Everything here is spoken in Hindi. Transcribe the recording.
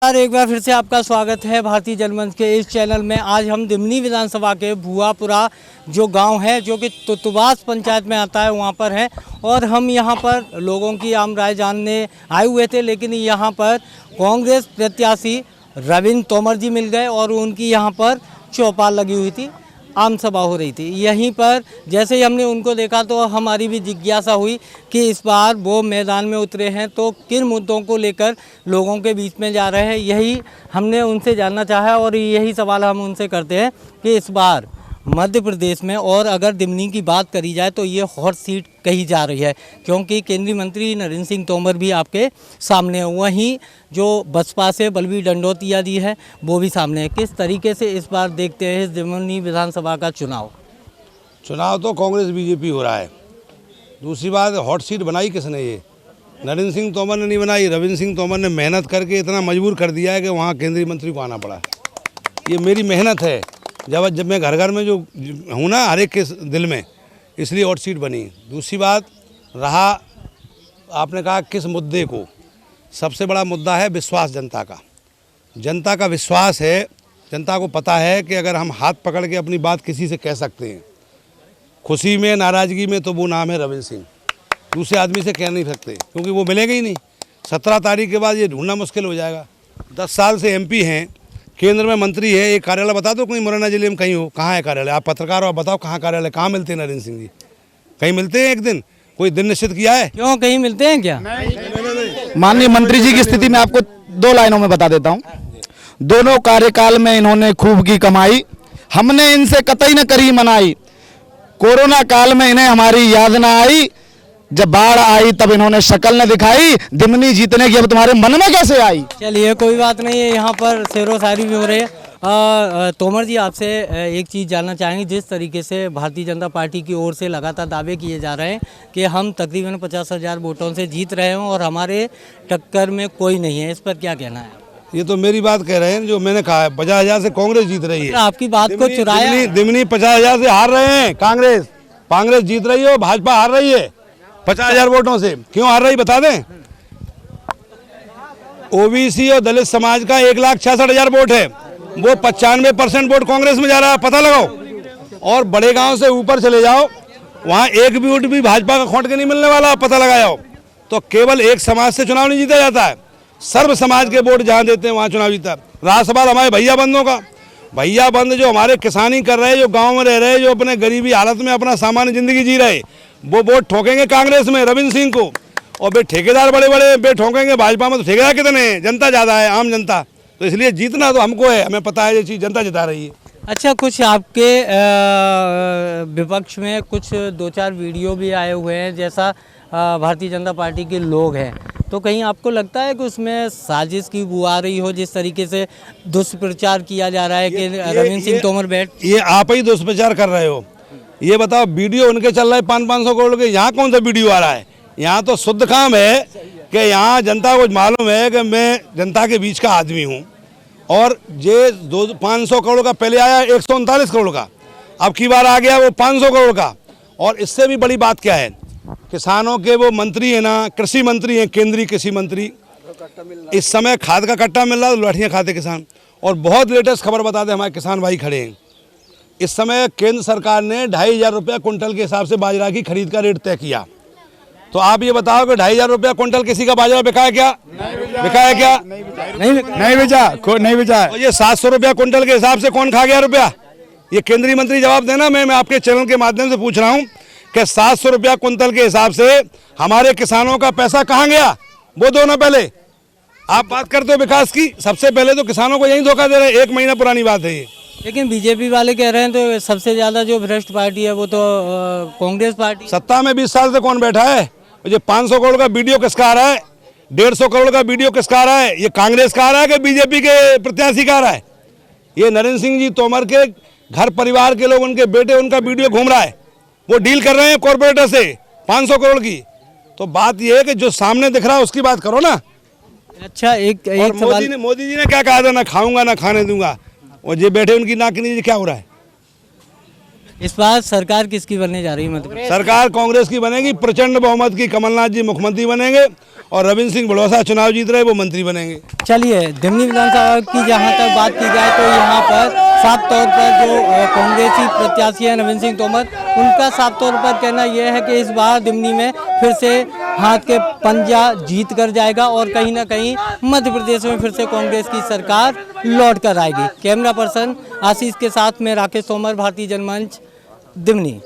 एक बार फिर से आपका स्वागत है भारतीय जनमंच के इस चैनल में। आज हम दिमनी विधानसभा के भुआपुरा जो गांव है जो कि तुतुबास पंचायत में आता है वहां पर हैं और हम यहां पर लोगों की आम राय जानने आए हुए थे, लेकिन यहां पर कांग्रेस प्रत्याशी रविंद्र तोमर जी मिल गए और उनकी यहां पर चौपाल लगी हुई थी, आम सभा हो रही थी। यहीं पर जैसे ही हमने उनको देखा तो हमारी भी जिज्ञासा हुई कि इस बार वो मैदान में उतरे हैं तो किन मुद्दों को लेकर लोगों के बीच में जा रहे हैं, यही हमने उनसे जानना चाहा और यही सवाल हम उनसे करते हैं कि इस बार मध्य प्रदेश में और अगर दिमनी की बात करी जाए तो ये हॉट सीट कही जा रही है, क्योंकि केंद्रीय मंत्री नरेंद्र सिंह तोमर भी आपके सामने है, वहीं जो बसपा से बलबीर डंडौतिया जी है वो भी सामने है। किस तरीके से इस बार देखते हैं इस दिमनी विधानसभा का चुनाव? तो कांग्रेस बीजेपी हो रहा है। दूसरी बात, हॉट सीट बनाई किसने? ये नरेंद्र सिंह तोमर ने नहीं बनाई, रविंद्र सिंह तोमर ने मेहनत करके इतना मजबूर कर दिया है कि वहाँ केंद्रीय मंत्री को आना पड़ा। ये मेरी मेहनत है, जब मैं घर घर में जो हूँ ना हर एक के दिल में, इसलिए हॉट सीट बनी। दूसरी बात रहा, आपने कहा किस मुद्दे को, सबसे बड़ा मुद्दा है विश्वास जनता का। जनता का विश्वास है, जनता को पता है कि अगर हम हाथ पकड़ के अपनी बात किसी से कह सकते हैं, खुशी में नाराज़गी में, तो वो नाम है रविंद्र सिंह। दूसरे आदमी से कह नहीं सकते क्योंकि वो मिलेगा ही नहीं। 17 तारीख के बाद ये ढूंढना मुश्किल हो जाएगा। 10 साल से एमपी हैं, केंद्र में मंत्री है। एक कार्यालय बता दो कोई मुरैना जिले में कहीं हो, कहाँ है कार्यालय? आप पत्रकार हो, आप बताओ कहाँ कार्यालय, कहाँ मिलते हैं नरेंद्र सिंह जी? कहीं मिलते हैं? एक दिन कोई दिन निश्चित किया है? क्यों, कहीं मिलते हैं क्या? माननीय मंत्री जी की स्थिति मैं आपको 2 लाइनों में बता देता हूं। दोनों कार्यकाल में इन्होंने खूब की कमाई, हमने इनसे कतई न करी मनाई। कोरोना काल में इन्हें हमारी याद न आई, जब बाढ़ आई तब इन्होंने शक्ल न दिखाई। दिमनी जीतने की अब तुम्हारे मन में कैसे आई? चलिए कोई बात नहीं है, यहाँ पर शेरो शायरी भी हो रही है। तोमर जी, आपसे एक चीज़ जानना चाहेंगे। जिस तरीके से भारतीय जनता पार्टी की ओर से लगातार दावे किए जा रहे हैं कि हम तकरीबन 50,000 वोटों से जीत रहे हैं और हमारे टक्कर में कोई नहीं है, इस पर क्या कहना है? ये तो मेरी बात कह रहे हैं, जो मैंने कहा है 50,000 से कांग्रेस जीत रही है। आपकी बात को चुराया। दिमनी 50,000 से हार रहे हैं, कांग्रेस जीत रही है और भाजपा हार रही है 50,000 वोटों से। क्यों हार रही बता दें? ओबीसी और दलित समाज का 1,66,000 वोट है, वो 95% वोट कांग्रेस में जा रहा है, पता लगाओ। और बड़े गांव से ऊपर चले जाओ, वहां एक भी वोट भी भाजपा का खोट के नहीं मिलने वाला, पता लगाओ। तो केवल एक समाज से चुनाव नहीं जीता जाता है, सर्व समाज के वोट जहां देते हैं वहां चुनाव जीता। रहा सवाल हमारे भैया बंधों का, भैया बंद जो हमारे किसानी कर रहे हैं, जो गाँव में रह रहे हैं, जो अपने गरीबी हालत में अपना सामान्य जिंदगी जी रहे, वो वोट ठोकेंगे कांग्रेस में रविंद्र सिंह को। और बे ठेकेदार बड़े बड़े बे ठोकेंगे भाजपा में, तो ठेकेदार कितने हैं? जनता ज़्यादा है, आम जनता। तो इसलिए जीतना तो हमको है, हमें पता है ये चीज़ जनता जिता रही है। अच्छा, कुछ आपके विपक्ष में कुछ 2-4 वीडियो भी आए हुए हैं, जैसा भारतीय जनता पार्टी के लोग हैं, तो कहीं आपको लगता है कि उसमें साजिश की बू आ रही हो? जिस तरीके से दुष्प्रचार किया जा रहा है कि रविंद्र सिंह तोमर ये आप ही दुष्प्रचार कर रहे हो। ये बताओ, वीडियो उनके चल रहा है 500-500 करोड़ के, यहाँ कौन सा वीडियो आ रहा है? यहाँ तो शुद्ध काम है कि यहाँ जनता को मालूम है कि मैं जनता के बीच का आदमी हूँ। और ये 500 करोड़ का पहले आया 139 करोड़ का, अब की बार आ गया वो 500 करोड़ का। और इससे भी बड़ी बात क्या है, किसानों के वो मंत्री है ना, कृषि मंत्री हैं, केंद्रीय कृषि मंत्री, इस समय खाद का कट्टा मिल रहा है, लाठियाँ खाते किसान। और बहुत लेटेस्ट खबर बता दें, हमारे किसान भाई खड़े हैं इस समय, केंद्र सरकार ने 2,500 रुपया कुंटल के हिसाब से बाजरा की खरीद का रेट तय किया। तो आप ये बताओ कि 2,500 रुपया कुंटल किसी का बाजरा बिका है क्या? बिका है क्या? नहीं बेचा। और ये 700 रुपया कुंटल के हिसाब से कौन खा गया रुपया? ये केंद्रीय मंत्री जवाब देना। मैं आपके चैनल के माध्यम से पूछ रहा हूँ कि 700 रुपया कुंटल के हिसाब से हमारे किसानों का पैसा कहाँ गया? वो दो ना पहले। आप बात करते हो विकास की, सबसे पहले तो किसानों को यही धोखा दे रहे हैं। 1 महीना पुरानी बात है ये। लेकिन बीजेपी वाले कह रहे हैं तो सबसे ज़्यादा जो भ्रष्ट पार्टी है वो तो कांग्रेस पार्टी। सत्ता में 20 साल से कौन बैठा है? ये 500 करोड़ का वीडियो किसका आ रहा है? 150 करोड़ का वीडियो किसका आ रहा है? ये कांग्रेस का आ रहा है कि बीजेपी के प्रत्याशी का आ रहा है? ये नरेंद्र सिंह जी तोमर के घर परिवार के लोग, उनके बेटे, उनका वीडियो घूम रहा है, वो डील कर रहे हैं कॉरपोरेटर से 500 करोड़ की। तो बात ये है कि जो सामने दिख रहा है उसकी बात करो ना। अच्छा, एक सवाल, मोदी जी ने क्या कहा था? ना खाऊंगा ना खाने दूंगा। और ये बैठे उनकी नाक के नीचे क्या हो रहा है? इस बार सरकार किसकी बनने जा रही है मध्य प्रदेश? सरकार कांग्रेस की बनेगी, प्रचंड बहुमत की कमलनाथ जी मुख्यमंत्री बनेंगे और रविंद्र सिंह बड़ौसा चुनाव जीत रहे वो मंत्री बनेंगे। चलिए, दिमनी विधानसभा की जहां तक बात की जाए तो यहाँ पर साफ तौर पर जो कांग्रेसी प्रत्याशी हैं नवीन सिंह तोमर, उनका साफ तौर पर कहना यह है कि इस बार दिमनी में फिर से हाथ के पंजा जीत कर जाएगा और कहीं ना कहीं मध्य प्रदेश में फिर से कांग्रेस की सरकार लौट कर आएगी। कैमरा पर्सन आशीष के साथ में राकेश तोमर, भारतीय जनमंच, दिमनी।